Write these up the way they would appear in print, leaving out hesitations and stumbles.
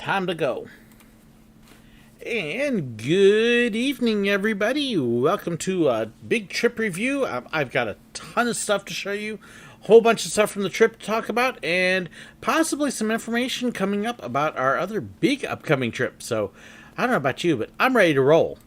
time to go. And good evening, everybody. Welcome to a big trip review. I've got a ton of stuff to show you, a whole bunch of stuff from the trip to talk about, and possibly some information coming up about our other big upcoming trip. So, I don't know about you, but I'm ready to roll.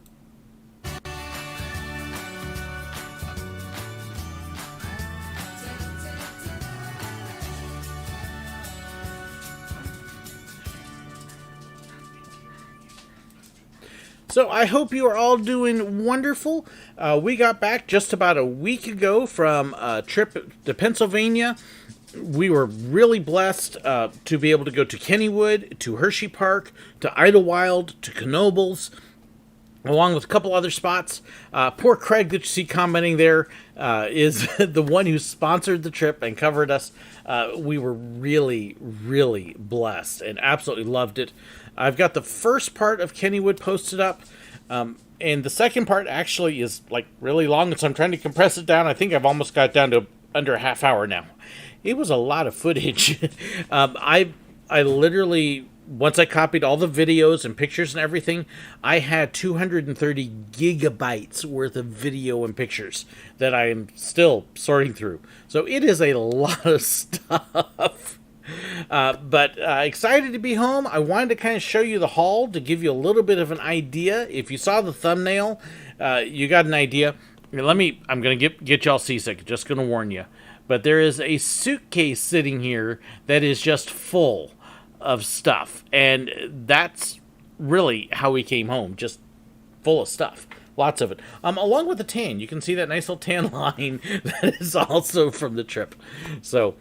So I hope you are all doing wonderful. We got back just about a week ago from a trip to Pennsylvania. We were really blessed to be able to go to Kennywood, to Hershey Park, to Idlewild, to Knoebels, along with a couple other spots. Poor Craig that you see commenting there is the one who sponsored the trip and covered us. We were really, really blessed and absolutely loved it. I've got the first part of Kennywood posted up, and the second part actually is like really long, so I'm trying to compress it down. I think I've almost got it down to under a half hour now. It was a lot of footage. I literally, once I copied all the videos and pictures and everything, I had 230 gigabytes worth of video and pictures that I am still sorting through. So it is a lot of stuff. But excited to be home. I wanted to kind of show you the haul to give you a little bit of an idea. If you saw the thumbnail, you got an idea. I'm going to get y'all seasick. Just going to warn you. But there is a suitcase sitting here that is just full of stuff. And that's really how we came home. Just full of stuff. Lots of it. Along with the tan. You can see that nice little tan line that is also from the trip. So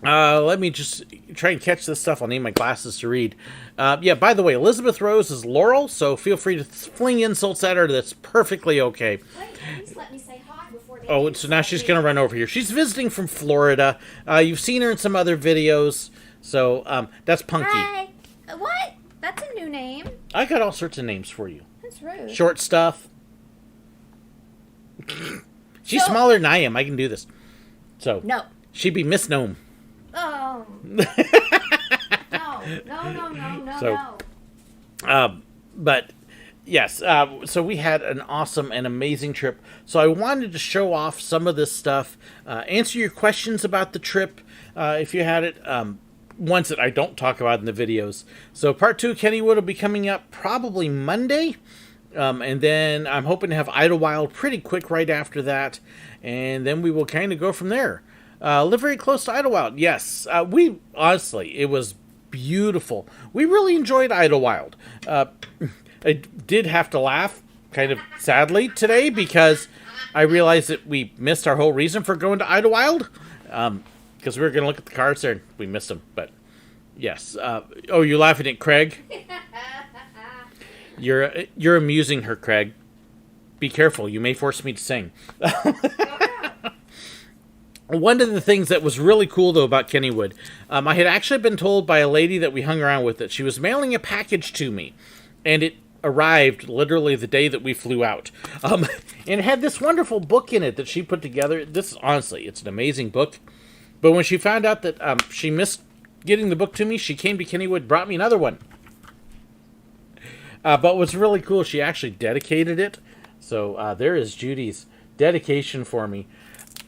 let me just try and catch this stuff. I'll need my glasses to read. Yeah, by the way, Elizabeth Rose is Laurel, so feel free to fling insults at her. That's perfectly okay. Wait, please let me say hi before they so now she's going to run over here. She's visiting from Florida. You've seen her in some other videos. So that's Punky. Hi. What? That's a new name. I got all sorts of names for you. That's rude. Short stuff. She's smaller than I am. I can do this. So No. she'd be Miss Gnome. Oh. No. But yes, so we had an awesome and amazing trip. So I wanted to show off some of this stuff, answer your questions about the trip if you had it, ones that I don't talk about in the videos. So part 2 of Kennywood will be coming up probably Monday. And then I'm hoping to have Idlewild pretty quick right after that. And then we will kind of go from there. Live very close to Idlewild. Yes, honestly, it was beautiful. We really enjoyed Idlewild. I did have to laugh, kind of sadly, today because I realized that we missed our whole reason for going to Idlewild. Because we were going to look at the cars there and we missed them. But yes. Oh, you're laughing at Craig? You're amusing her, Craig. Be careful. You may force me to sing. One of the things that was really cool, though, about Kennywood, I had actually been told by a lady that we hung around with that she was mailing a package to me, and it arrived literally the day that we flew out. And it had this wonderful book in it that she put together. Honestly, it's an amazing book. But when she found out that she missed getting the book to me, she came to Kennywood, brought me another one. But what's really cool, she actually dedicated it. So there is Judy's dedication for me.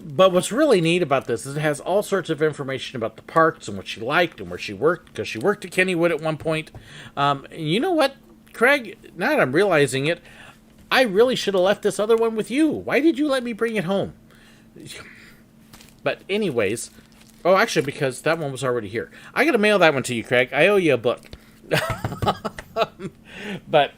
But what's really neat about this is it has all sorts of information about the parks and what she liked and where she worked, because she worked at Kennywood at one point. You know what, Craig? Now that I'm realizing it, I really should have left this other one with you. Why did you let me bring it home? But anyways, actually, because that one was already here. I got to mail that one to you, Craig. I owe you a book. But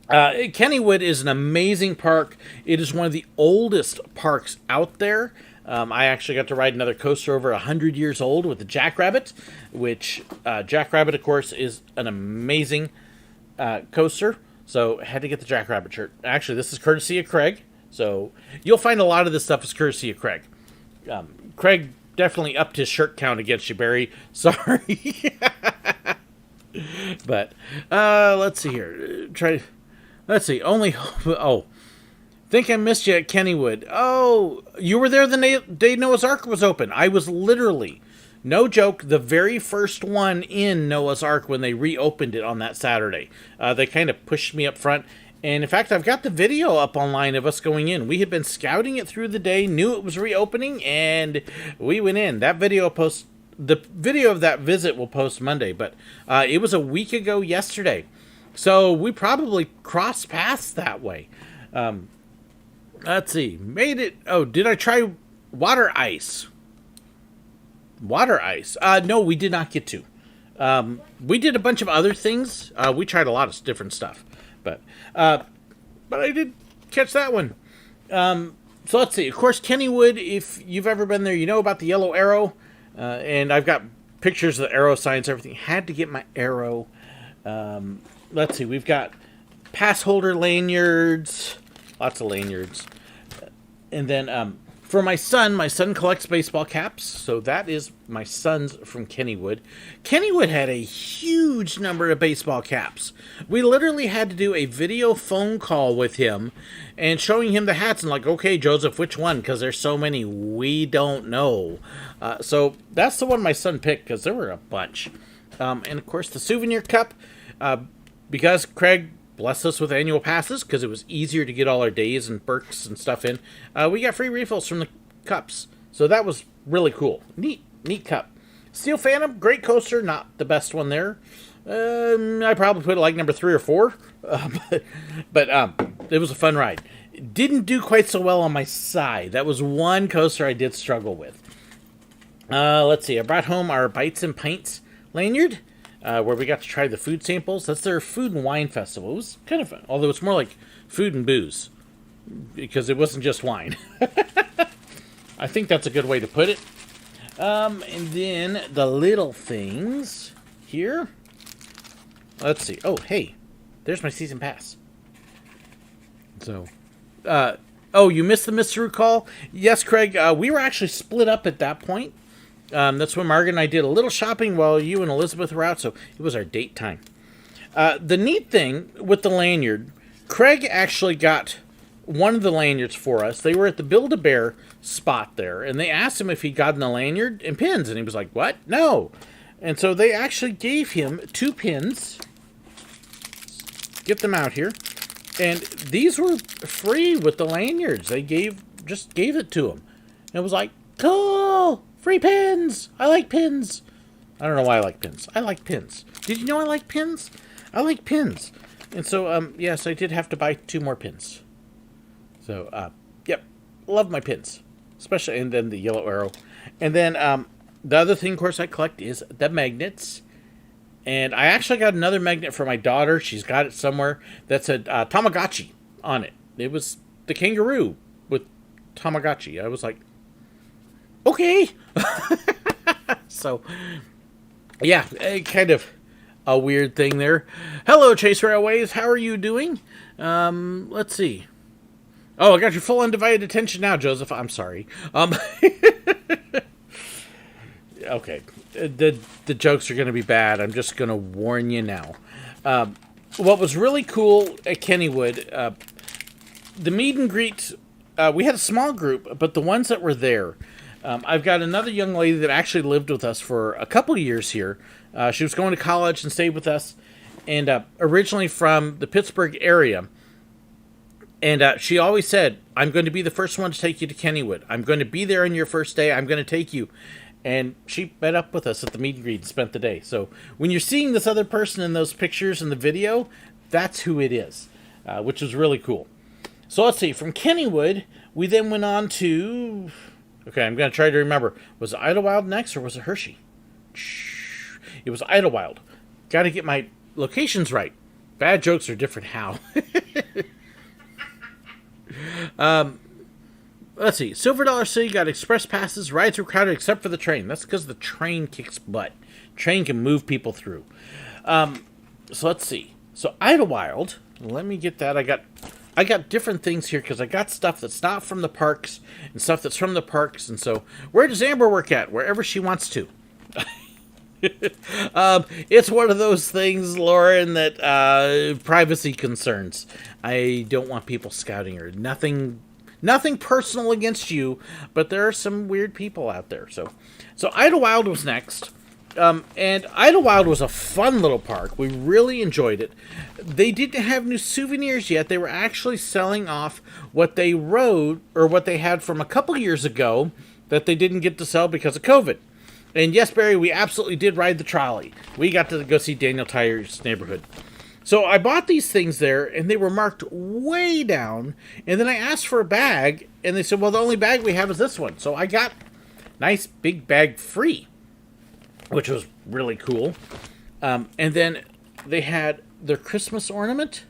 Kennywood is an amazing park. It is one of the oldest parks out there. I actually got to ride another coaster over 100 years old with the Jackrabbit, which Jackrabbit, of course, is an amazing coaster. So I had to get the Jackrabbit shirt. Actually, this is courtesy of Craig. So you'll find a lot of this stuff is courtesy of Craig. Craig definitely upped his shirt count against you, Barry. Sorry. But let's see here. Let's see. Think I missed you at Kennywood. Oh, you were there the day Noah's Ark was open. I was literally No joke, the very first one in Noah's Ark when they reopened it on that Saturday. They kind of pushed me up front. And in fact, I've got the video up online of us going in. We had been scouting it through the day, knew it was reopening, and we went in. The video of that visit will post Monday, but it was a week ago yesterday. So we probably crossed paths that way. Let's see. Made it. Oh, did I try water ice? Water ice. No, we did not get to. We did a bunch of other things. We tried a lot of different stuff. But I did catch that one. So let's see. Of course, Kennywood, if you've ever been there, you know about the yellow arrow. And I've got pictures of the arrow signs, everything. Had to get my arrow. Let's see. We've got pass holder lanyards. Lots of lanyards. And then for my son collects baseball caps. So that is my son's from Kennywood. Kennywood had a huge number of baseball caps. We literally had to do a video phone call with him and showing him the hats and like, okay, Joseph, which one? Because there's so many, we don't know. So that's the one my son picked because there were a bunch. And of course the souvenir cup, because Craig blessed us with annual passes because it was easier to get all our days and perks and stuff in. We got free refills from the cups. So that was really cool. Neat cup. Steel Phantom, great coaster. Not the best one there. I probably put it like number 3 or 4. But it was a fun ride. Didn't do quite so well on my side. That was one coaster I did struggle with. Let's see. I brought home our Bites and Pints lanyard. Where we got to try the food samples. That's their food and wine festival. It was kind of fun, although it's more like food and booze, because it wasn't just wine. I think that's a good way to put it. And then the little things here. Let's see. Oh, hey, there's my season pass. So, oh, you missed the Mr. Call? Yes, Craig, we were actually split up at that point. That's when Margaret and I did a little shopping while you and Elizabeth were out, so it was our date time. The neat thing with the lanyard, Craig actually got one of the lanyards for us. They were at the Build-A-Bear spot there, and they asked him if he'd gotten the lanyard and pins, and he was like, what? No. And so they actually gave him 2 pins. Get them out here. And these were free with the lanyards. They just gave it to him. And it was like, cool! Free pins! I like pins. I don't know why I like pins. I like pins. Did you know I like pins? I like pins. And so, yes, I did have to buy 2 more pins. So, yep. Love my pins. Especially, and then the yellow arrow. And then, the other thing, of course, I collect is the magnets. And I actually got another magnet for my daughter. She's got it somewhere. That said Tamagotchi on it. It was the kangaroo with Tamagotchi. I was like, okay. So, yeah, kind of a weird thing there. Hello, Chase Railways. How are you doing? Let's see. Oh, I got your full undivided attention now, Joseph. I'm sorry. Okay. The jokes are going to be bad. I'm just going to warn you now. What was really cool at Kennywood, the meet and greet, we had a small group, but the ones that were there, I've got another young lady that actually lived with us for a couple of years here. She was going to college and stayed with us, and originally from the Pittsburgh area. And she always said, I'm going to be the first one to take you to Kennywood. I'm going to be there on your first day. I'm going to take you. And she met up with us at the meet and greet and spent the day. So when you're seeing this other person in those pictures in the video, that's who it is, which is really cool. So let's see. From Kennywood, we then went on to... Okay, I'm going to try to remember. Was it Idlewild next or was it Hershey? It was Idlewild. Got to get my locations right. Bad jokes are different how. Let's see. Silver Dollar City got express passes. Rides were crowded except for the train. That's because the train kicks butt. Train can move people through. So let's see. So Idlewild. Let me get that. I got different things here because I got stuff that's not from the parks and stuff that's from the parks. And so where does Amber work at? Wherever she wants to. It's one of those things, Lauren, that privacy concerns. I don't want people scouting her. Nothing personal against you, but there are some weird people out there. So So Idlewild was next. And Idlewild was a fun little park. We really enjoyed it. They didn't have new souvenirs yet. They were actually selling off what they rode, or what they had from a couple years ago that they didn't get to sell because of COVID. And yes, Barry, we absolutely did ride the trolley. We got to go see Daniel Tyer's neighborhood. So I bought these things there, and they were marked way down. And then I asked for a bag, and they said, well, the only bag we have is this one. So I got a nice big bag free, which was really cool. And then they had their Christmas ornament,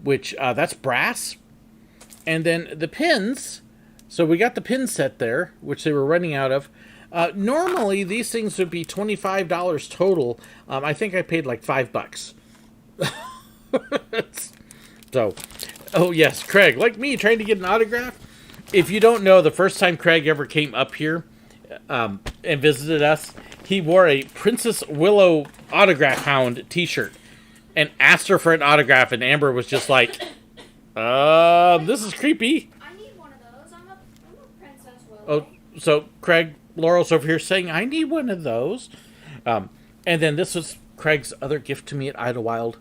which that's brass. And then the pins. So we got the pin set there, which they were running out of. Normally, these things would be $25 total. I think I paid like $5. So, oh yes, Craig, like me, trying to get an autograph. If you don't know, the first time Craig ever came up here and visited us, he wore a Princess Willow autograph hound t-shirt and asked her for an autograph, and Amber was just like, this is creepy. I need one of those. I'm a Princess Willow. Oh, so Craig, Laurel's over here saying, I need one of those. And then this was Craig's other gift to me at Idlewild.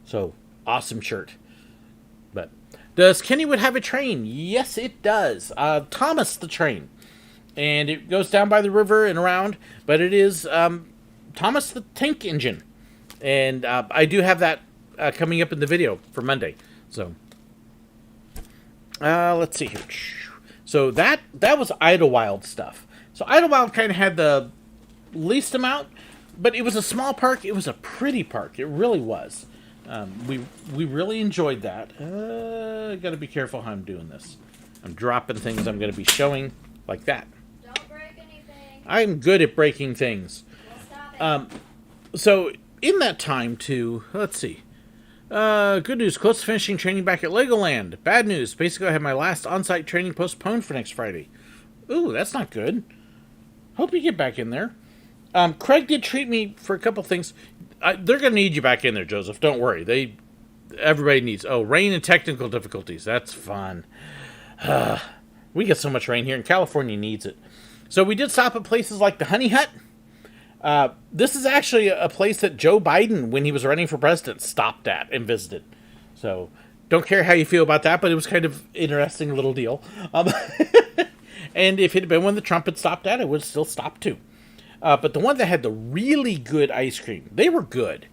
So, awesome shirt. But, does Kennywood have a train? Yes, it does. Thomas the train. And it goes down by the river and around. But it is Thomas the tank engine. And I do have that coming up in the video for Monday. So, let's see here. So, that was Idlewild stuff. So, Idlewild kind of had the least amount. But it was a small park. It was a pretty park. It really was. We really enjoyed that. Got to be careful how I'm doing this. I'm dropping things I'm going to be showing like that. Don't break anything. I'm good at breaking things. Well, stop it. So in that time too, let's see. Good news, close to finishing training back at Legoland. Bad news, basically I have my last on-site training postponed for next Friday. Ooh, that's not good. Hope you get back in there. Craig did treat me for a couple things. They're going to need you back in there, Joseph. Don't worry. Everybody needs... Oh, rain and technical difficulties. That's fun. We get so much rain here, and California needs it. So we did stop at places like the Honey Hut. This is actually a place that Joe Biden, when he was running for president, stopped at and visited. So don't care how you feel about that, but it was kind of interesting little deal. And if it had been when the Trump had stopped at, it would still stop too. But the one that had the really good ice cream, they were good.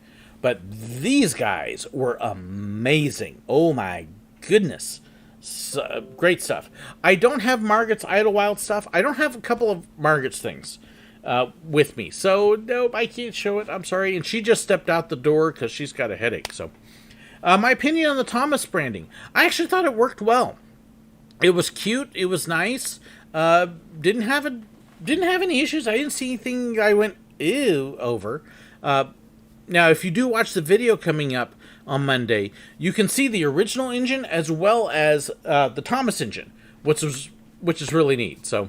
But these guys were amazing. Oh my goodness. So, great stuff. I don't have Margaret's Idlewild stuff. I don't have a couple of Margaret's things with me. So, nope, I can't show it. I'm sorry. And she just stepped out the door because she's got a headache. So, my opinion on the Thomas branding. I actually thought it worked well. It was cute. It was nice. Didn't have any issues. I didn't see anything I went ew over. Now, if you do watch the video coming up on Monday, you can see the original engine as well as the Thomas engine, which is really neat. So,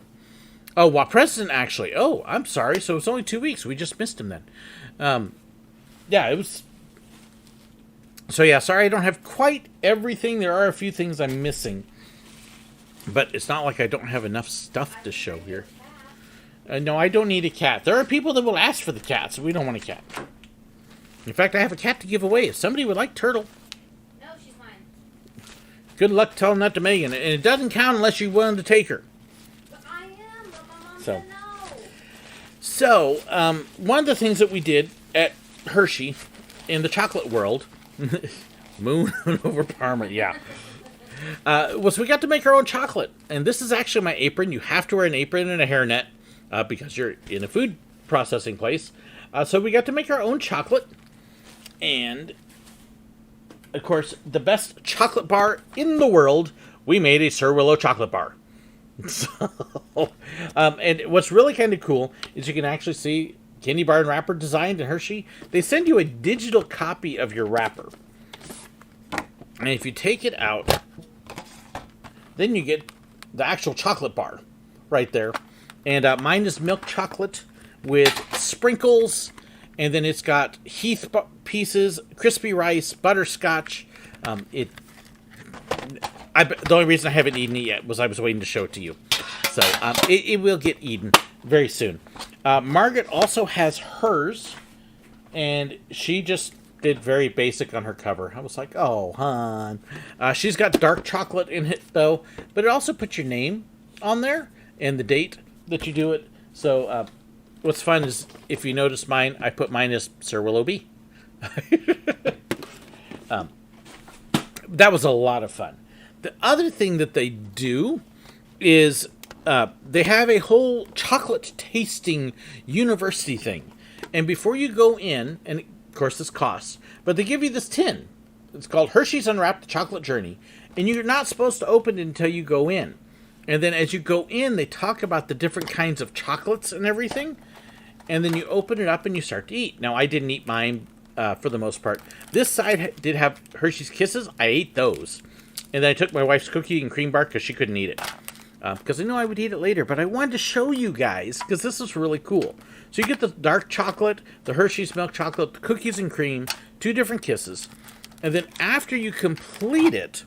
oh, Walt President actually. Oh, I'm sorry. So it's only 2 weeks. We just missed him then. Yeah, it was. So yeah, sorry I don't have quite everything. There are a few things I'm missing, but it's not like I don't have enough stuff to show here. No, I don't need a cat. There are people that will ask for the cat, so we don't want a cat. In fact, I have a cat to give away. If somebody would like Turtle. No, she's mine. Good luck telling that to Megan. And it doesn't count unless you're willing to take her. But I am, but my mom So. said no. So, one of the things that we did at Hershey in the chocolate world, Moon over Parma, yeah, was we got to make our own chocolate. And this is actually my apron. You have to wear an apron and a hairnet because you're in a food processing place. So we got to make our own chocolate. And, of course, the best chocolate bar in the world, we made a SirWillow chocolate bar. So, and what's really kind of cool is you can actually see candy bar and wrapper designed in Hershey. They send you a digital copy of your wrapper. And if you take it out, then you get the actual chocolate bar right there. And mine is milk chocolate with sprinkles. And then it's got Heath pieces, crispy rice, butterscotch. The only reason I haven't eaten it yet was I was waiting to show it to you. So it will get eaten very soon. Margaret also has hers, and she just did very basic on her cover. I was like, oh, hon. She's got dark chocolate in it, though, but it also puts your name on there and the date that you do it. So what's fun is, if you notice mine, I put mine as SirWillow B. That was a lot of fun. The other thing that they do is they have a whole chocolate tasting university thing. And before you go in, and of course this costs, but they give you this tin. It's called Hershey's Unwrapped the Chocolate Journey. And you're not supposed to open it until you go in. And then as you go in, they talk about the different kinds of chocolates and everything. And then you open it up and you start to eat. Now, I didn't eat mine for the most part. This side did have Hershey's Kisses. I ate those. And then I took my wife's cookie and cream bar because she couldn't eat it. Because I know I would eat it later. But I wanted to show you guys because this is really cool. So you get the dark chocolate, the Hershey's milk chocolate, the cookies and cream, 2 different kisses. And then after you complete it,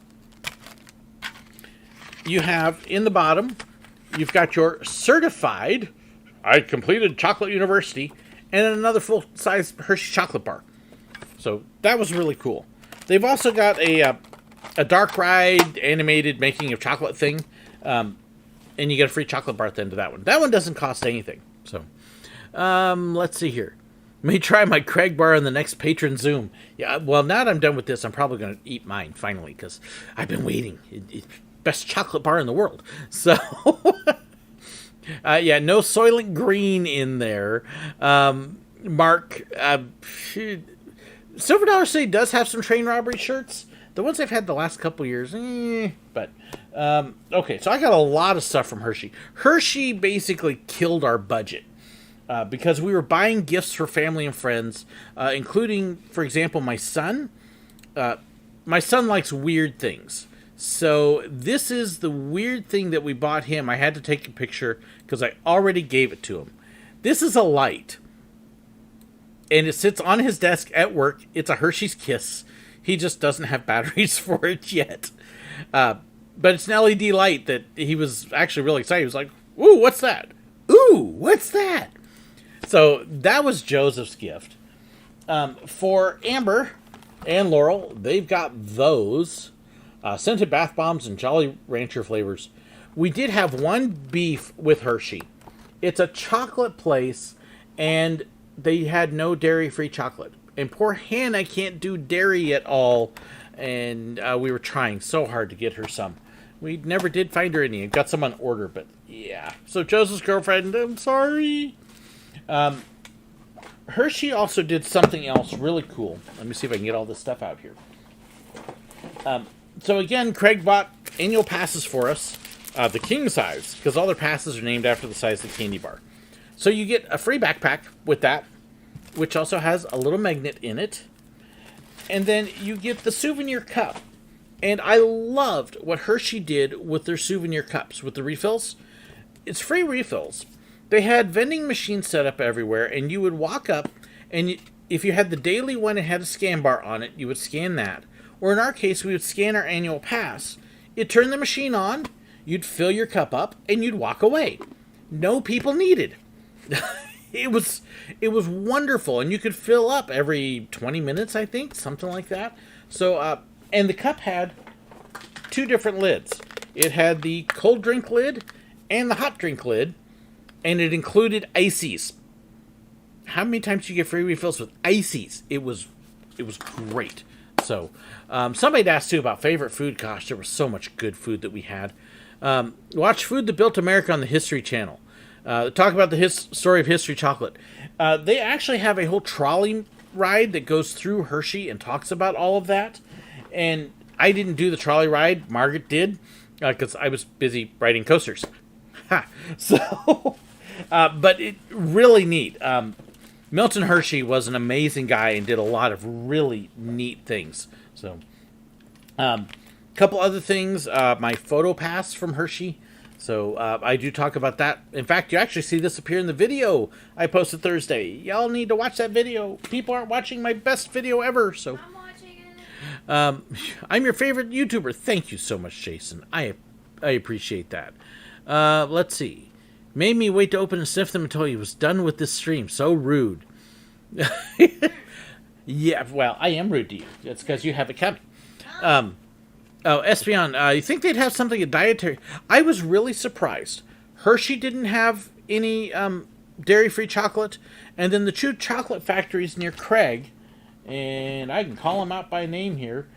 you have in the bottom, you've got your certified, I completed Chocolate University, and another full-size Hershey chocolate bar. So that was really cool. They've also got a dark ride animated making of chocolate thing, and you get a free chocolate bar at the end of that one. That one doesn't cost anything. So let's see here. May try my Craig bar on the next patron Zoom. Yeah, well, now that I'm done with this, I'm probably going to eat mine finally because I've been waiting. It's best chocolate bar in the world. So, yeah, no Soylent Green in there. Mark, Silver Dollar City does have some train robbery shirts. The ones I've had the last couple years, but okay. So I got a lot of stuff from Hershey. Hershey basically killed our budget. Because we were buying gifts for family and friends, including, for example, my son. My son likes weird things. So this is the weird thing that we bought him. I had to take a picture because I already gave it to him. This is a light. And it sits on his desk at work. It's a Hershey's Kiss. He just doesn't have batteries for it yet. But it's an LED light that he was actually really excited. He was like, ooh, what's that? Ooh, what's that? So that was Joseph's gift. For Amber and Laurel, they've got those scented bath bombs and Jolly Rancher flavors. We did have one beef with Hershey. It's a chocolate place, and they had no dairy-free chocolate. And poor Hannah can't do dairy at all, and we were trying so hard to get her some. We never did find her any. Got some on order, but yeah. So Joseph's girlfriend, I'm sorry. Hershey also did something else really cool. Let me see if I can get all this stuff out here. So again, Craig bought annual passes for us, the king size, because all their passes are named after the size of the candy bar. So you get a free backpack with that, which also has a little magnet in it. And then you get the souvenir cup. And I loved what Hershey did with their souvenir cups, with the refills. It's free refills. They had vending machines set up everywhere, and you would walk up, and if you had the daily one and had a scan bar on it, you would scan that. Or in our case, we would scan our annual pass. You'd turn the machine on, you'd fill your cup up, and you'd walk away. No people needed. It was wonderful, and you could fill up every 20 minutes, I think, something like that. So, and the cup had 2 different lids. It had the cold drink lid and the hot drink lid. And it included ices. How many times do you get free refills with ices? It was great. So, somebody asked too about favorite food. Gosh, there was so much good food that we had. Watch Food That Built America on the History Channel. Talk about the story of history chocolate. They actually have a whole trolley ride that goes through Hershey and talks about all of that. And I didn't do the trolley ride. Margaret did because I was busy writing coasters. Ha! So. But it really neat. Milton Hershey was an amazing guy and did a lot of really neat things. So, couple other things. My photo pass from Hershey. So I do talk about that. In fact, you actually see this appear in the video I posted Thursday. Y'all need to watch that video. People aren't watching my best video ever. So I'm watching it. I'm your favorite YouTuber. Thank you so much, Jason. I appreciate that. Let's see. Made me wait to open and sniff them until he was done with this stream. So rude. Yeah, well, I am rude to you. It's because you have it coming. Oh, Espion, you think they'd have something at dietary? I was really surprised. Hershey didn't have any dairy-free chocolate, and then the two chocolate factories near Craig, and I can call them out by name here.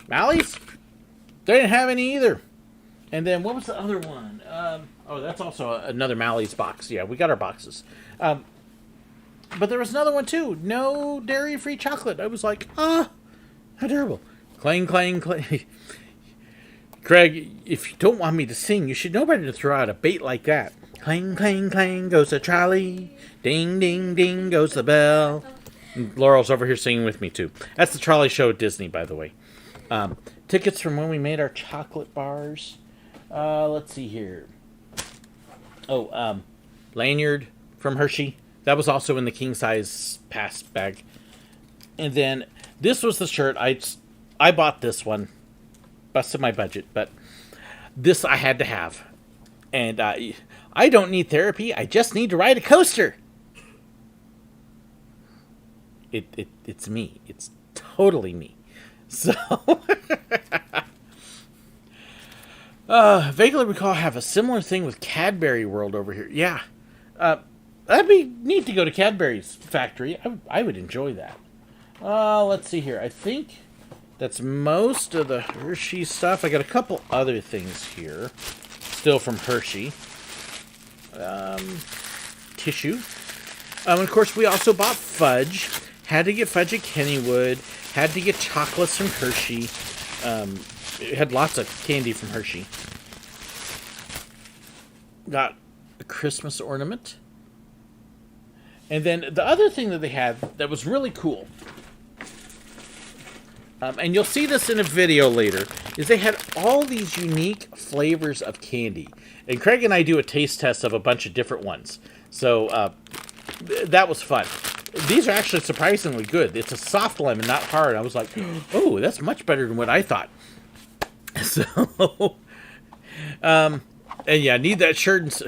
Mally's? They didn't have any either. And then what was the other one? Oh, that's also another Mally's box. Yeah, we got our boxes. But there was another one too. No dairy-free chocolate. I was like, how terrible. Clang, clang, clang. Craig, if you don't want me to sing, you should know better to throw out a bait like that. Clang, clang, clang goes the trolley. Ding, ding, ding goes the bell. And Laurel's over here singing with me too. That's the trolley show at Disney, by the way. Tickets from when we made our chocolate bars. Let's see here. Oh, lanyard from Hershey. That was also in the king size pass bag. And then this was the shirt. I bought this one. Busted my budget, but this I had to have. And I don't need therapy. I just need to ride a coaster. It's me. It's totally me. So vaguely recall I have a similar thing with Cadbury World over here. Yeah. That'd be neat to go to Cadbury's factory. I would enjoy that. Let's see here. I think that's most of the Hershey stuff. I got a couple other things here. Still from Hershey. Tissue. Of course, we also bought fudge. Had to get fudge at Kennywood. Had to get chocolates from Hershey. It had lots of candy from Hershey. Got a Christmas ornament. And then the other thing that they had that was really cool, and you'll see this in a video later, is they had all these unique flavors of candy. And Craig and I do a taste test of a bunch of different ones. So that was fun. These are actually surprisingly good. It's a soft lemon, not hard. I was like, oh, that's much better than what I thought. So, and yeah, I need that shirt.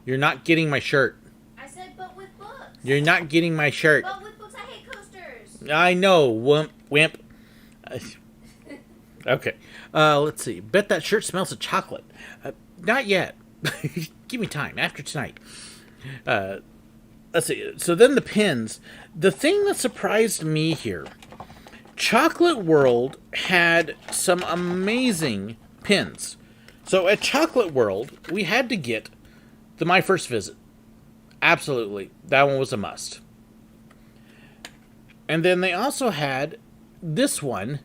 You're not getting my shirt. I said, but with books. You're not getting my shirt. But with books, I hate coasters. I know, wimp. Okay. Let's see. Bet that shirt smells of chocolate. Not yet. Give me time. After tonight. Let's see. So then the pins. The thing that surprised me here, Chocolate World had some amazing pins. So at Chocolate World, we had to get the My First Visit. Absolutely. That one was a must. And then they also had this one,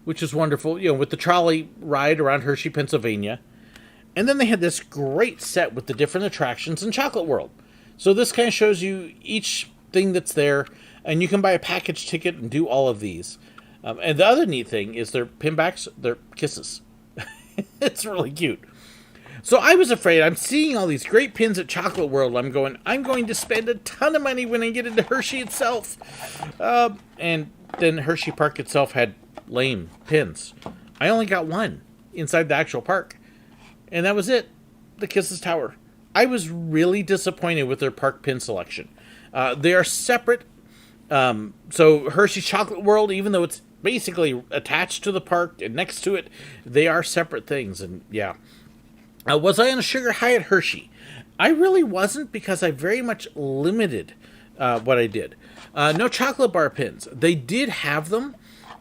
which is wonderful, with the trolley ride around Hershey, Pennsylvania. And then they had this great set with the different attractions in Chocolate World. So this kind of shows you each thing that's there, and you can buy a package ticket and do all of these. And the other neat thing is their pinbacks, their kisses. It's really cute. So I was afraid, I'm seeing all these great pins at Chocolate World. I'm going to spend a ton of money when I get into Hershey itself. And then Hershey Park itself had lame pins. I only got one inside the actual park. And that was it. The Kisses Tower. I was really disappointed with their park pin selection. They are separate. So Hershey's Chocolate World, even though it's basically attached to the park and next to it, they are separate things. And yeah. Was I on a sugar high at Hershey? I really wasn't, because I very much limited what I did. No chocolate bar pins. They did have them.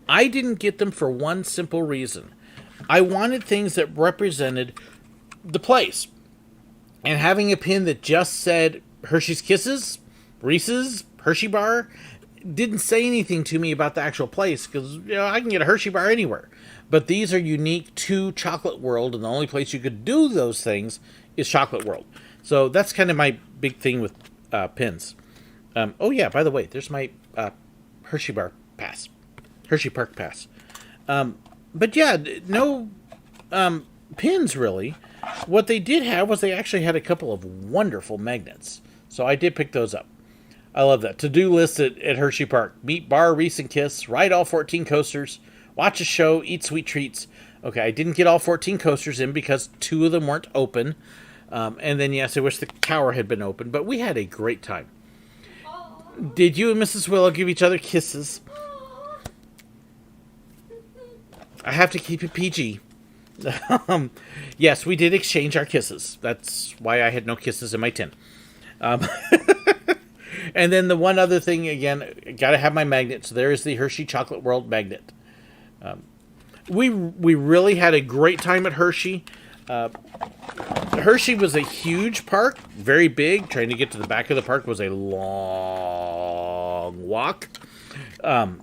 I didn't get them for one simple reason. I wanted things that represented the place. And having a pin that just said Hershey's Kisses, Reese's, Hershey Bar, didn't say anything to me about the actual place, because I can get a Hershey Bar anywhere. But these are unique to Chocolate World, and the only place you could do those things is Chocolate World. So that's kind of my big thing with pins. Oh yeah, by the way, there's my Hershey Bar pass. Hershey Park pass. But yeah, no pins really. What they did have was they actually had a couple of wonderful magnets. So I did pick those up. I love that. To-do list at Hershey Park. Meet Bar, Reese, and Kiss. Ride all 14 coasters. Watch a show. Eat sweet treats. Okay, I didn't get all 14 coasters in because 2 of them weren't open. And then, yes, I wish the tower had been open, but we had a great time. Did you and Mrs. Willow give each other kisses? I have to keep it PG. Yes, we did exchange our kisses. That's why I had no kisses in my tin. And then the one other thing, again, got to have my magnet. So there is the Hershey Chocolate World magnet. We really had a great time at Hershey. Hershey was a huge park, very big. Trying to get to the back of the park was a long walk. That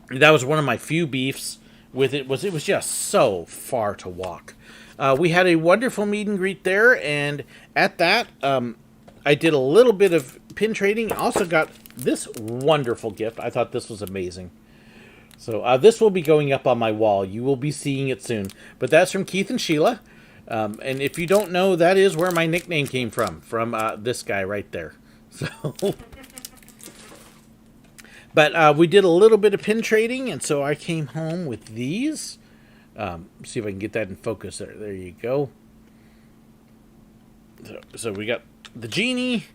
was one of my few beefs with it. Was just so far to walk. We had a wonderful meet and greet there, and at that, I did a little bit of pin trading. Also got this wonderful gift. I thought this was amazing. So this will be going up on my wall. You will be seeing it soon. But that's from Keith and Sheila. And if you don't know, that is where my nickname came from this guy right there. So, but we did a little bit of pin trading, and so I came home with these. See if I can get that in focus there. There you go. So we got the Genie.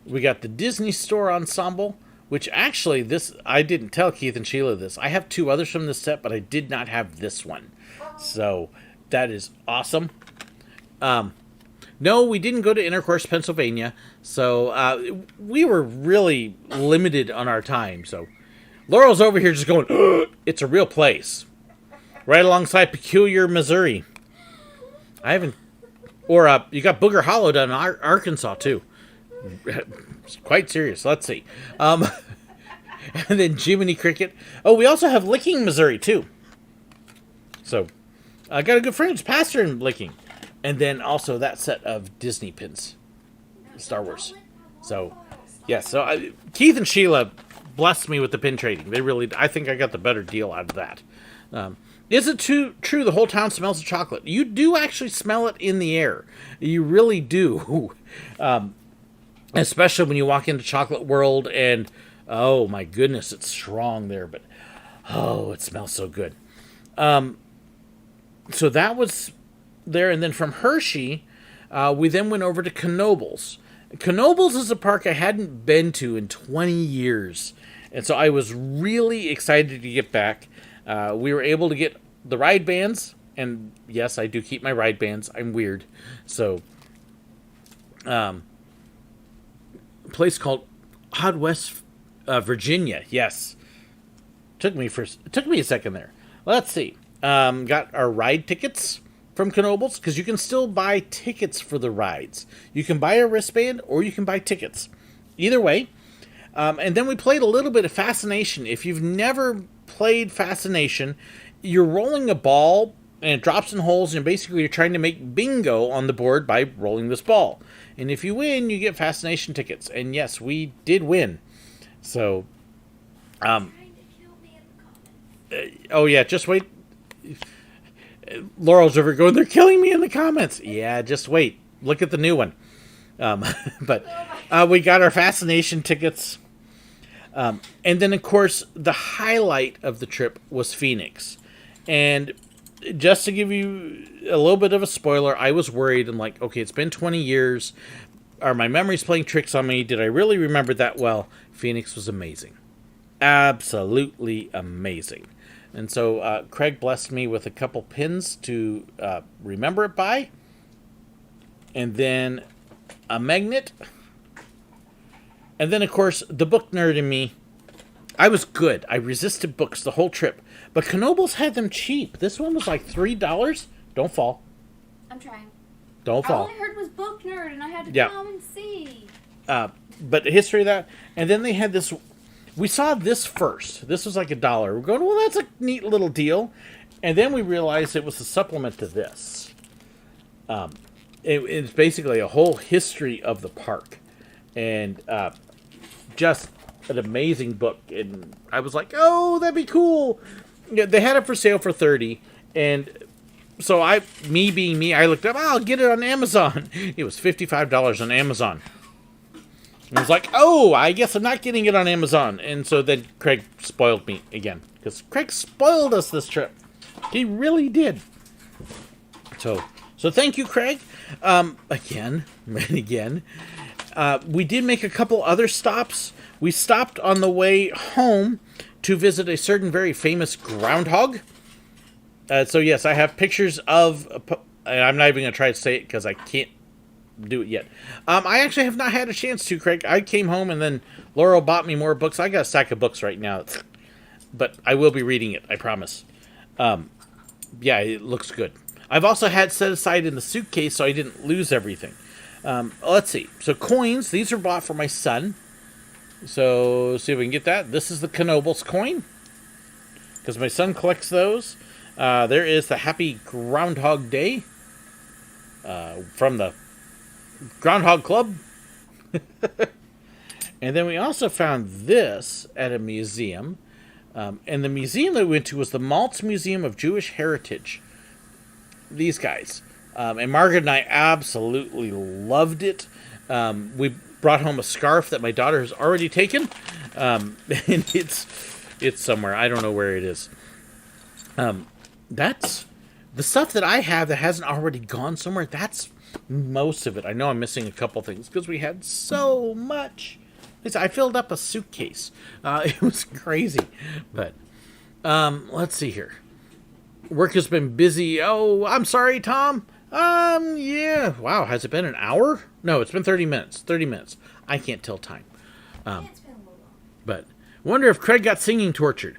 We got the Disney Store Ensemble, which actually I didn't tell Keith and Sheila this. I have 2 others from this set, but I did not have this one. So that is awesome. No, we didn't go to Intercourse, Pennsylvania. So we were really limited on our time. So Laurel's over here just going, it's a real place. Right alongside Peculiar, Missouri. I haven't... Or you got Booger Hollow down in Arkansas, too. It's quite serious. Let's see. And then Jiminy Cricket. Oh, we also have Licking, Missouri, too. So, I got a good friend who's pastor in Licking. And then also that set of Disney pins. Star Wars. So, yes. So, Keith and Sheila blessed me with the pin trading. They really... I think I got the better deal out of that. Is it true the whole town smells of chocolate? You do actually smell it in the air. You really do. Especially when you walk into Chocolate World and, oh my goodness, it's strong there, but, oh, it smells so good. So that was there, and then from Hershey, we then went over to Knoebels. Knoebels is a park I hadn't been to in 20 years, and so I was really excited to get back. We were able to get the ride bands, and yes, I do keep my ride bands. I'm weird. So, place called Odd West, Virginia. Yes. Took me a second there. Let's see. Got our ride tickets from Knoebels, because you can still buy tickets for the rides. You can buy a wristband or you can buy tickets. Either way. And then we played a little bit of Fascination. If you've never played Fascination, you're rolling a ball and it drops in holes, and basically you're trying to make bingo on the board by rolling this ball. And if you win, you get Fascination tickets. And yes, we did win. So, oh yeah, just wait. Laurel's over going, they're killing me in the comments. Yeah, just wait. Look at the new one. But we got our Fascination tickets. And then, of course, the highlight of the trip was Phoenix. And just to give you a little bit of a spoiler, I was worried. I'm like, okay, it's been 20 years. Are my memories playing tricks on me? Did I really remember that well? Phoenix was amazing. Absolutely amazing. And so Craig blessed me with a couple pins to remember it by. And then a magnet. And then, of course, the book nerd in me. I was good. I resisted books the whole trip. But Knoebels had them cheap. This one was like $3. Don't fall. I'm trying. Don't fall. All I heard was book nerd, and I had to come and see. But the history of that. And then they had this. We saw this first. This was like $1. We're going, well, that's a neat little deal. And then we realized it was a supplement to this. It's basically a whole history of the park. And just an amazing book. And I was like, oh, that'd be cool. Yeah, they had it for sale for $30. And so me being me, I looked up, I'll get it on Amazon. It was $55 on Amazon. And I was like, oh, I guess I'm not getting it on Amazon. And so then Craig spoiled me again. Because Craig spoiled us this trip. He really did. So thank you, Craig. Again and again. We did make a couple other stops. We stopped on the way home to visit a certain very famous groundhog. So yes, I have pictures of... I'm not even going to try to say it because I can't do it yet. I actually have not had a chance to, Craig. I came home and then Laurel bought me more books. I got a stack of books right now. But I will be reading it, I promise. Yeah, it looks good. I've also had set aside in the suitcase so I didn't lose everything. Let's see. So coins, these are bought for my son. So see if we can get that. This is the Knoebels coin, because my son collects those. There is the Happy Groundhog Day from the Groundhog Club. And then we also found this at a museum. And the museum that we went to was the Maltz Museum of Jewish Heritage. These guys. And Margaret and I absolutely loved it. We brought home a scarf that my daughter has already taken. And it's somewhere. I don't know where it is. That's the stuff that I have that hasn't already gone somewhere. That's most of it. I know I'm missing a couple things because we had so much. I filled up a suitcase. It was crazy. But let's see here. Work has been busy. Oh, I'm sorry, Tom. Yeah. Wow, has it been an hour? No, it's been 30 minutes. 30 minutes. I can't tell time. It's been a little long. But wonder if Craig got singing tortured.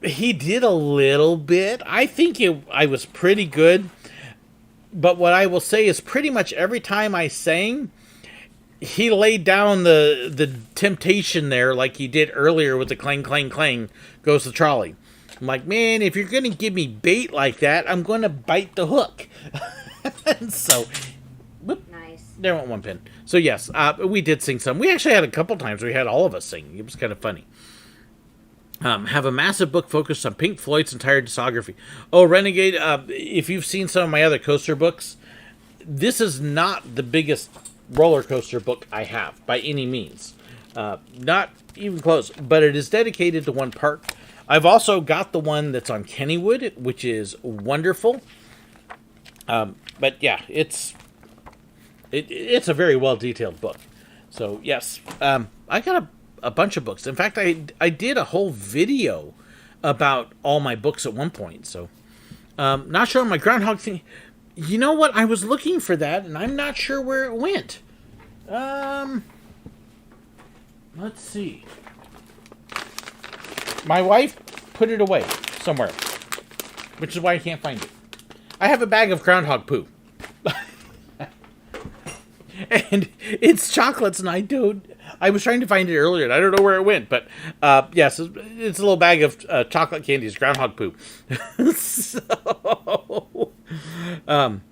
He did a little bit. I think I was pretty good. But what I will say is pretty much every time I sang, he laid down the temptation there like he did earlier with the clang, clang, clang, goes the trolley. I'm like, man, if you're going to give me bait like that, I'm going to bite the hook. So, whoop, Nice. there went one pin. So, yes, we did sing some. We actually had a couple times we had all of us sing. It was kind of funny. Have a massive book focused on Pink Floyd's entire discography. Oh, Renegade, if you've seen some of my other coaster books, this is not the biggest roller coaster book I have by any means. Not even close, but it is dedicated to one park. I've also got the one that's on Kennywood, which is wonderful. But yeah, it's a very well detailed book. So yes, I got a bunch of books. In fact, I did a whole video about all my books at one point. So not sure on my groundhog thing. You know what? I was looking for that, and I'm not sure where it went. Let's see. My wife put it away somewhere, which is why I can't find it. I have a bag of groundhog poo. And it's chocolates, and I was trying to find it earlier, and I don't know where it went, but yes, it's a little bag of chocolate candies, groundhog poo. So, I'm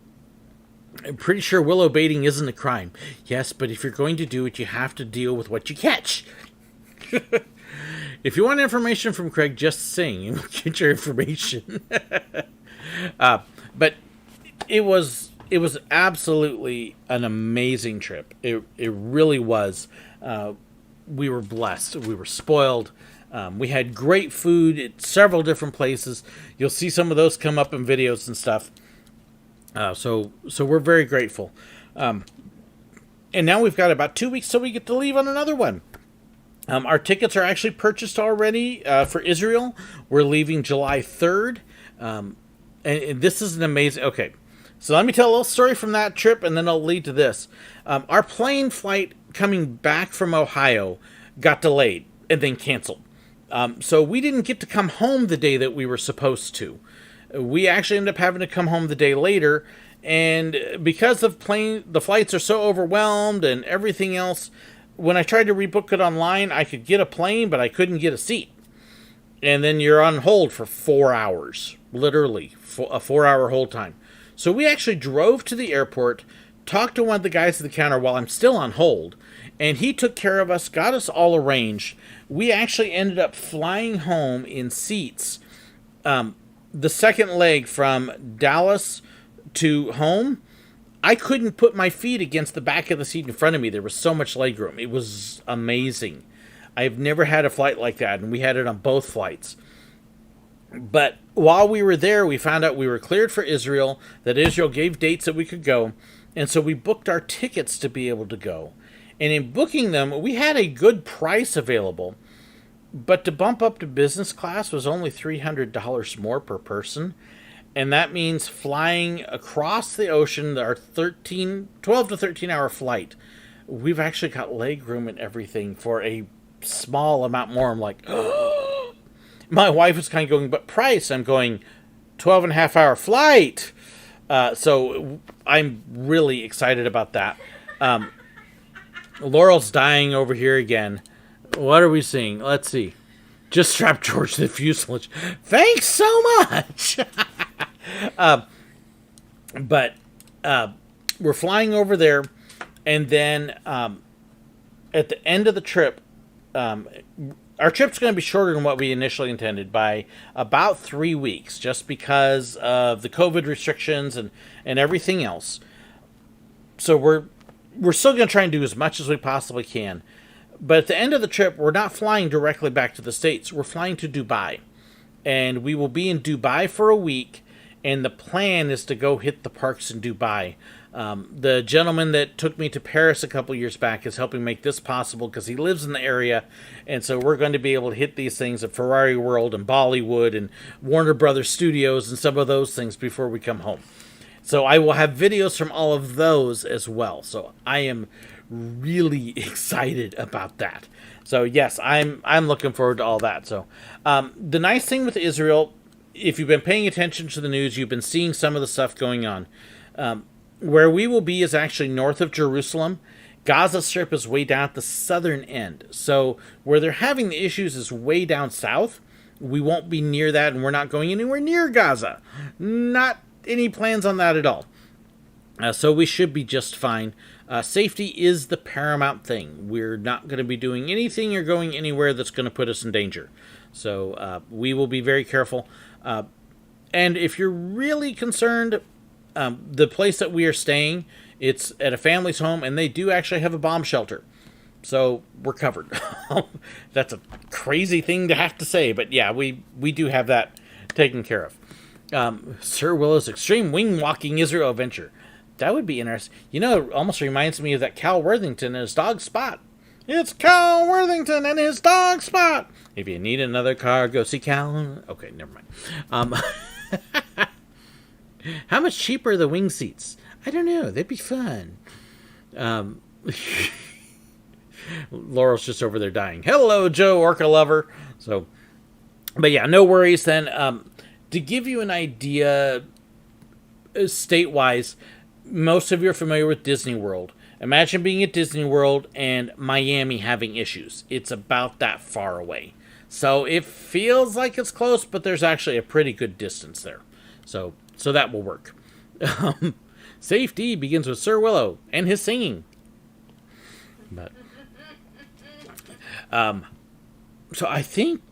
pretty sure willow baiting isn't a crime. Yes, but if you're going to do it, you have to deal with what you catch. If you want information from Craig, just sing and we'll get your information. But it was absolutely an amazing trip. It really was. We were blessed. We were spoiled. We had great food at several different places. You'll see some of those come up in videos and stuff. So we're very grateful. And now we've got about 2 weeks till we get to leave on another one. Our tickets are actually purchased already for Israel. We're leaving July 3rd. And this is an amazing... Okay, so let me tell a little story from that trip, and then I'll lead to this. Our plane flight coming back from Ohio got delayed and then canceled. So we didn't get to come home the day that we were supposed to. We actually ended up having to come home the day later, and because the flights are so overwhelmed and everything else, when I tried to rebook it online, I could get a plane, but I couldn't get a seat. And then you're on hold for 4 hours, literally a 4-hour hold time. So we actually drove to the airport, talked to one of the guys at the counter while I'm still on hold, and he took care of us, got us all arranged. We actually ended up flying home in seats. The second leg from Dallas to home, I couldn't put my feet against the back of the seat in front of me. There was so much legroom. It was amazing. I've never had a flight like that, and we had it on both flights. But while we were there, we found out we were cleared for Israel, that Israel gave dates that we could go. And so we booked our tickets to be able to go. And in booking them, we had a good price available. But to bump up to business class was only $300 more per person. And that means flying across the ocean, our 12 to 13 hour flight. We've actually got leg room and everything for a small amount more. I'm like, oh. My wife was kind of going, but price? I'm going, 12 and a half hour flight. So I'm really excited about that. Laurel's dying over here again. What are we seeing? Let's see. Just strap George to the fuselage. Thanks so much. But we're flying over there, and then at the end of the trip, our trip's going to be shorter than what we initially intended by about 3 weeks, just because of the COVID restrictions and everything else. So we're still going to try and do as much as we possibly can. But at the end of the trip, we're not flying directly back to the States. We're flying to Dubai. And we will be in Dubai for a week. And the plan is to go hit the parks in Dubai. The gentleman that took me to Paris a couple years back is helping make this possible because he lives in the area. And so we're going to be able to hit these things at Ferrari World and Bollywood and Warner Brothers Studios and some of those things before we come home. So I will have videos from all of those as well. So I am really excited about that. So yes, I'm looking forward to all that. So the nice thing with Israel, if you've been paying attention to the news, you've been seeing some of the stuff going on. Where we will be is actually north of Jerusalem. Gaza Strip is way down at the southern end. So where they're having the issues is way down south. We won't be near that, and we're not going anywhere near Gaza. Not any plans on that at all. So we should be just fine. Safety is the paramount thing. We're not going to be doing anything or going anywhere that's going to put us in danger. So we will be very careful. And if you're really concerned, the place that we are staying, it's at a family's home, and they do actually have a bomb shelter. So we're covered. That's a crazy thing to have to say, but yeah, we do have that taken care of. SirWillow's Extreme Wing Walking Israel Adventure. That would be interesting. You know, it almost reminds me of that Cal Worthington and his dog Spot. It's Cal Worthington and his dog Spot. If you need another car, go see Cal. Okay, never mind. How much cheaper are the wing seats? I don't know. They'd be fun. Laurel's just over there dying. Hello, Joe, Orca Lover. So, but yeah, no worries then. To give you an idea, state-wise, most of you are familiar with Disney World. Imagine being at Disney World and Miami having issues. It's about that far away. So it feels like it's close, but there's actually a pretty good distance there. So that will work. Safety begins with SirWillow and his singing. But so I think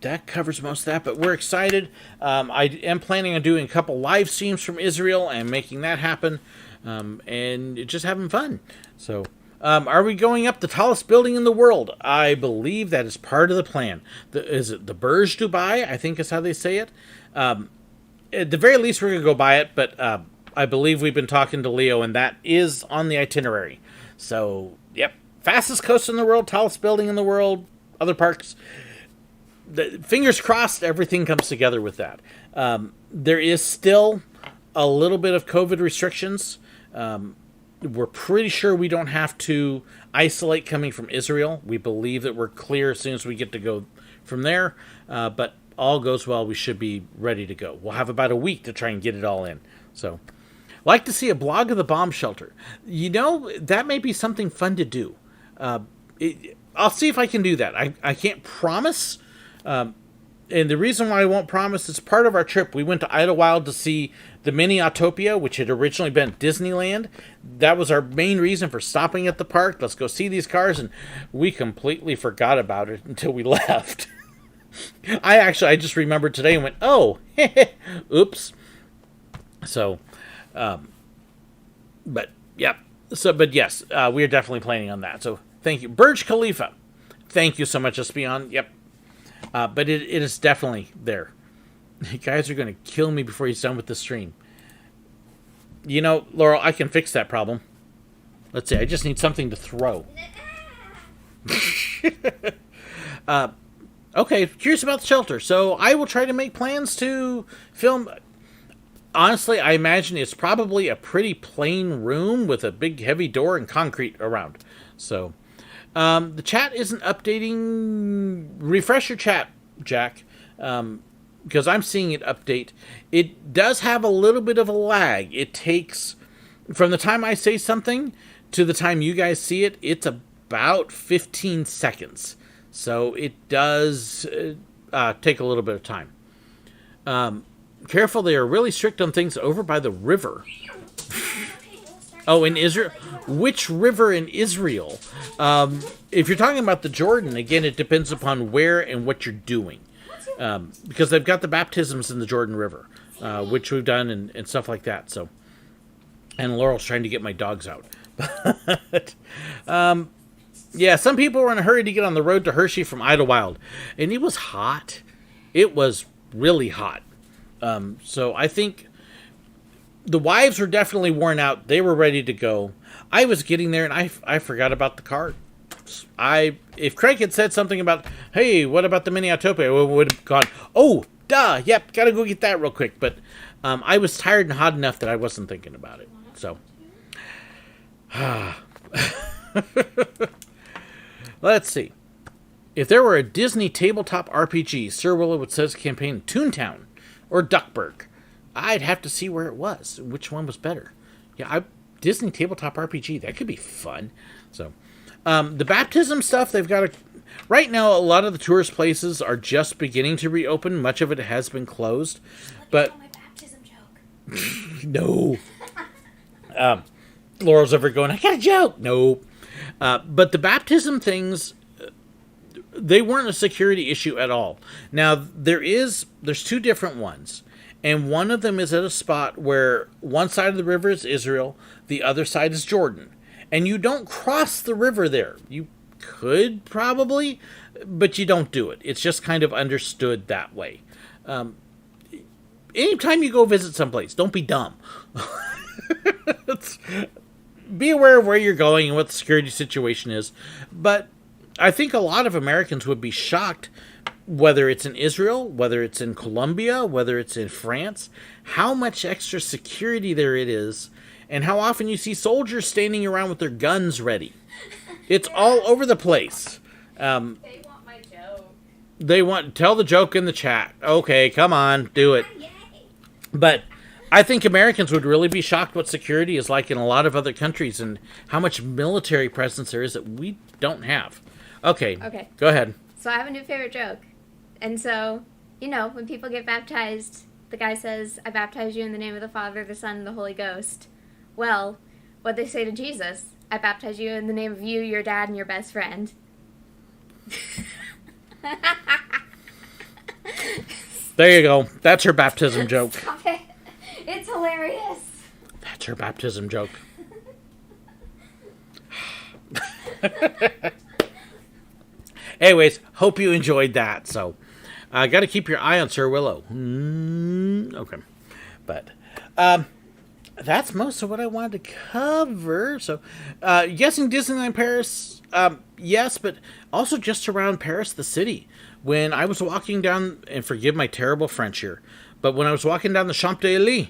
that covers most of that, but we're excited. I am planning on doing a couple live streams from Israel and making that happen, and just having fun. So, are we going up the tallest building in the world? I believe that is part of the plan. Is it the Burj Dubai? I think is how they say it. At the very least, we're going to go by it, but I believe we've been talking to Leo, and that is on the itinerary. So, yep. Fastest coast in the world, tallest building in the world, other parks. Fingers crossed everything comes together with that. There is still a little bit of COVID restrictions. We're pretty sure we don't have to isolate coming from Israel. We believe that we're clear as soon as we get to go from there. But all goes well, we should be ready to go. We'll have about a week to try and get it all in. So, like to see a blog of the bomb shelter. You know, that may be something fun to do. I'll see if I can do that. I can't promise. And the reason why I won't promise is part of our trip. We went to Idlewild to see the mini Autopia, which had originally been Disneyland. That was our main reason for stopping at the park. Let's go see these cars. And we completely forgot about it until we left. I just remembered today and went, oh, oops. So, but yep. So, but yes, we are definitely planning on that. So thank you. Burj Khalifa. Thank you so much, Espion. Yep. But it is definitely there. You guys are going to kill me before he's done with the stream. You know, Laurel, I can fix that problem. Let's see, I just need something to throw. Okay, curious about the shelter. So I will try to make plans to film. Honestly, I imagine it's probably a pretty plain room with a big heavy door and concrete around. So the chat isn't updating. Refresh your chat, Jack, because I'm seeing it update. It does have a little bit of a lag. It takes, from the time I say something to the time you guys see it, it's about 15 seconds. So it does take a little bit of time. Careful, they are really strict on things over by the river. Oh, in Israel? Which river in Israel? If you're talking about the Jordan, again, it depends upon where and what you're doing. Because they've got the baptisms in the Jordan River, which we've done and stuff like that. So, and Laurel's trying to get my dogs out. But, yeah, some people were in a hurry to get on the road to Hershey from Idlewild. And it was hot. It was really hot. So I think the wives were definitely worn out. They were ready to go. I was getting there, and I forgot about the cart. If Craig had said something about, hey, what about the Mini Autopia, I would have gone, oh, duh, yep, gotta go get that real quick. But I was tired and hot enough that I wasn't thinking about it. So, let's see. If there were a Disney tabletop RPG, SirWillow would set its campaign in Toontown or Duckburg. I'd have to see where it was, which one was better. Yeah, Disney tabletop RPG, that could be fun. So, the baptism stuff, they've got right now, a lot of the tourist places are just beginning to reopen. Much of it has been closed. But my baptism joke. No. Laurel's over going, I got a joke. No. But the baptism things, they weren't a security issue at all. Now, there's two different ones. And one of them is at a spot where one side of the river is Israel, the other side is Jordan. And you don't cross the river there. You could probably, but you don't do it. It's just kind of understood that way. Anytime you go visit someplace, don't be dumb. Be aware of where you're going and what the security situation is. But I think a lot of Americans would be shocked, whether it's in Israel, whether it's in Colombia, whether it's in France, how much extra security there it is, and how often you see soldiers standing around with their guns ready. It's all over the place. They want my joke. Tell the joke in the chat. Okay, come on, do it. Yay. But I think Americans would really be shocked what security is like in a lot of other countries and how much military presence there is that we don't have. Okay. Go ahead. So I have a new favorite joke. And so, when people get baptized, the guy says, I baptize you in the name of the Father, the Son, and the Holy Ghost. Well, what they say to Jesus, I baptize you in the name of you, your dad, and your best friend. There you go. That's her baptism joke. Stop it. It's hilarious. That's her baptism joke. Anyways, hope you enjoyed that. So, got to keep your eye on SirWillow. Okay. But, that's most of what I wanted to cover. So, guessing Disneyland Paris, yes, but also just around Paris, the city. When I was walking down, and forgive my terrible French here, but when I was walking down the Champs-Élysées,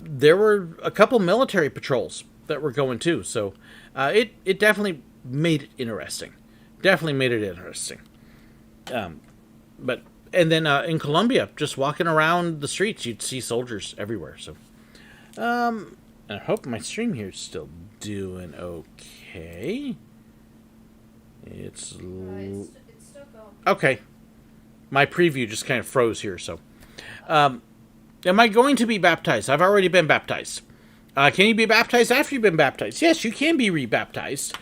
there were a couple military patrols that were going too. So, it definitely made it interesting. And then in Colombia, just walking around the streets, you'd see soldiers everywhere. So, I hope my stream here is still doing okay. It's still going. Okay. My preview just kind of froze here. So, am I going to be baptized? I've already been baptized. Can you be baptized after you've been baptized? Yes, you can be rebaptized.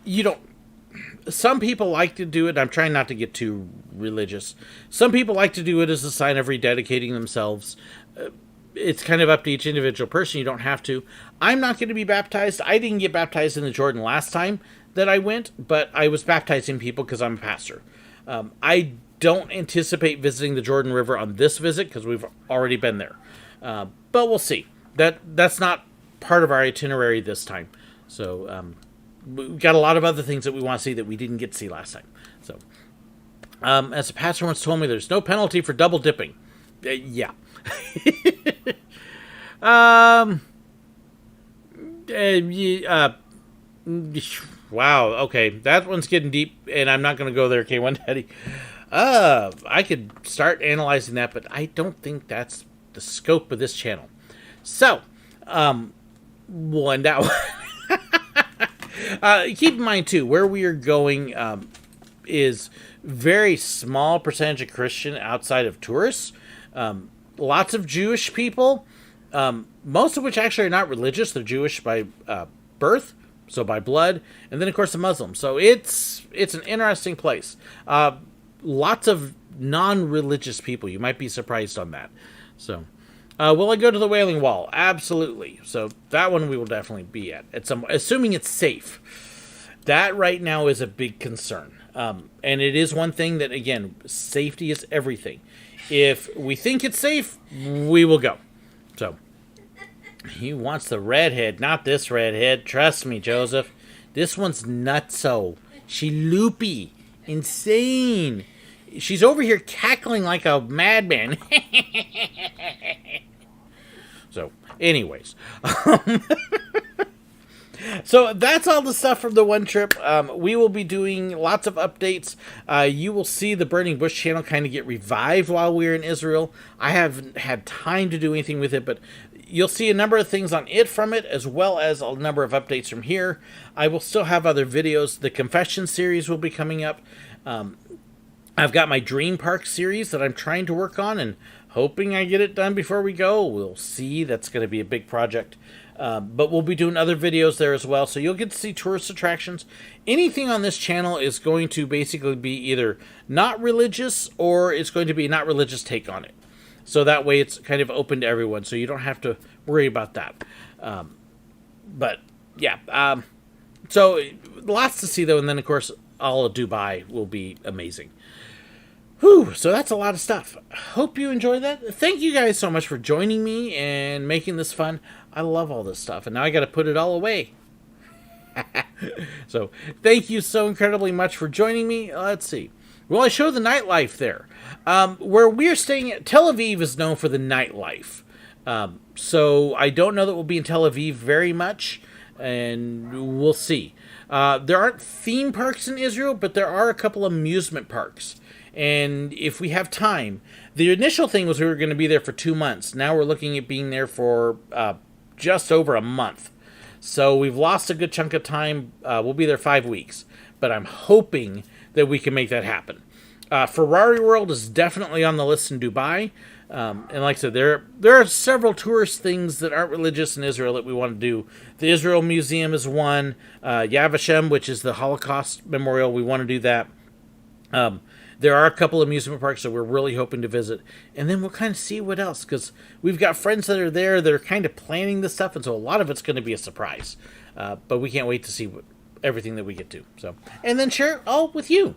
You don't. Some people like to do it. I'm trying not to get too religious. Some people like to do it as a sign of rededicating themselves. It's kind of up to each individual person. You don't have to. I'm not going to be baptized. I didn't get baptized in the Jordan last time. that I went, but I was baptizing people because I'm a pastor. I don't anticipate visiting the Jordan River on this visit because we've already been there. But we'll see. That's not part of our itinerary this time. So we've got a lot of other things that we want to see that we didn't get to see last time. So as a pastor once told me, there's no penalty for double dipping. Yeah. Wow, okay, that one's getting deep, and I'm not going to go there, K1 Daddy. I could start analyzing that, but I don't think that's the scope of this channel. So, we'll end out. Keep in mind, too, where we are going is very small percentage of Christian outside of tourists. Lots of Jewish people, most of which actually are not religious. They're Jewish by birth, so by blood, and then of course the Muslims. So it's an interesting place. Lots of non-religious people. You might be surprised on that. So, will I go to the Wailing Wall? Absolutely. So that one we will definitely be at assuming it's safe. That right now is a big concern, and it is one thing that, again, safety is everything. If we think it's safe, we will go. So, he wants the redhead, not this redhead. Trust me, Joseph. This one's nutso. She loopy. Insane. She's over here cackling like a madman. So, anyways. So that's all the stuff from the one trip. We will be doing lots of updates. You will see the Burning Bush channel kind of get revived while we're in Israel. I haven't had time to do anything with it, but you'll see a number of things on it from it, as well as a number of updates from here. I will still have other videos. The Confession series will be coming up. I've got my Dream Park series that I'm trying to work on and hoping I get it done before we go. We'll see. That's going to be a big project. But we'll be doing other videos there as well. So you'll get to see tourist attractions. Anything on this channel is going to basically be either not religious or it's going to be a not religious take on it. So that way it's kind of open to everyone. So you don't have to worry about that. But yeah. So lots to see though. And then of course all of Dubai will be amazing. Whew, so that's a lot of stuff. Hope you enjoyed that. Thank you guys so much for joining me and making this fun. I love all this stuff, and now I got to put it all away. So, thank you so incredibly much for joining me. Let's see. Well, I show the nightlife there. Where we're staying at, Tel Aviv is known for the nightlife. So, I don't know that we'll be in Tel Aviv very much, and we'll see. There aren't theme parks in Israel, but there are a couple amusement parks. And if we have time, the initial thing was we were going to be there for 2 months. Now we're looking at being there for just over a month. So we've lost a good chunk of time. We'll be there 5 weeks. But I'm hoping that we can make that happen. Ferrari World is definitely on the list in Dubai. And like I said, there are several tourist things that aren't religious in Israel that we want to do. The Israel Museum is one. Yad Vashem, which is the Holocaust Memorial, we want to do that. There are a couple of amusement parks that we're really hoping to visit. And then we'll kind of see what else. Because we've got friends that are there that are kind of planning this stuff. And so a lot of it's going to be a surprise. But we can't wait to see everything that we get to. So, and then share it all with you.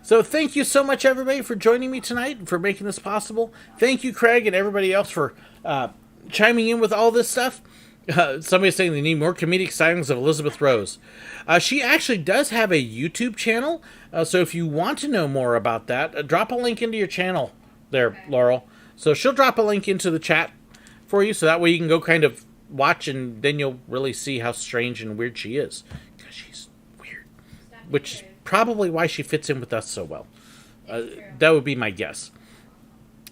So thank you so much, everybody, for joining me tonight and for making this possible. Thank you, Craig, and everybody else for chiming in with all this stuff. Somebody's saying they need more comedic sightings of Elizabeth Rose. She actually does have a YouTube channel, so if you want to know more about that, drop a link into your channel there, okay, Laurel. So she'll drop a link into the chat for you, so that way you can go kind of watch, and then you'll really see how strange and weird she is. Because she's weird. Which is probably why she fits in with us so well. That would be my guess.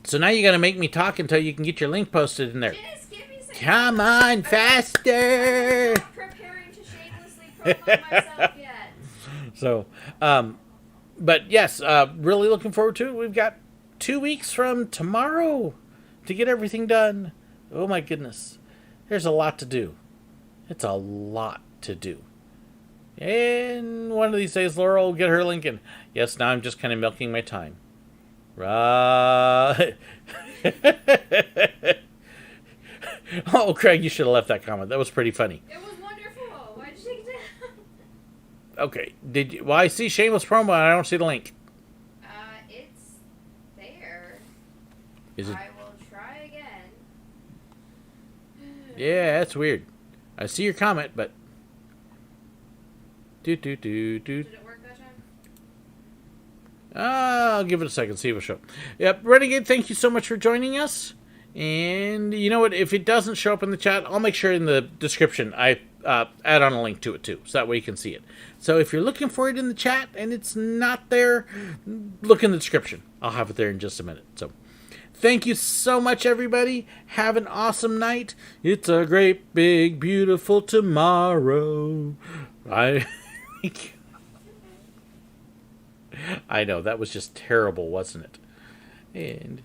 So now you got to make me talk until you can get your link posted in there. Come on, faster! I'm not preparing to shamelessly promote myself yet. So, but yes, really looking forward to it. We've got 2 weeks from tomorrow to get everything done. Oh my goodness. There's a lot to do. It's a lot to do. And one of these days, Laura will get her link in. Yes, now I'm just kind of milking my time. Right. Oh, Craig, you should have left that comment. That was pretty funny. It was wonderful. Why'd you take it down? Okay. Did you? Well, I see shameless promo. And I don't see the link. It's there. Is it? I will try again. Yeah, that's weird. I see your comment, but. Did it work that time? I'll give it a second, see if it'll show up. Yep, Renegade, thank you so much for joining us. And you know what? If it doesn't show up in the chat, I'll make sure in the description I add on a link to it too, so that way you can see it. So if you're looking for it in the chat and it's not there, look in the description. I'll have it there in just a minute. So thank you so much, everybody. Have an awesome night. It's a great, big, beautiful tomorrow. I know, that was just terrible, wasn't it? And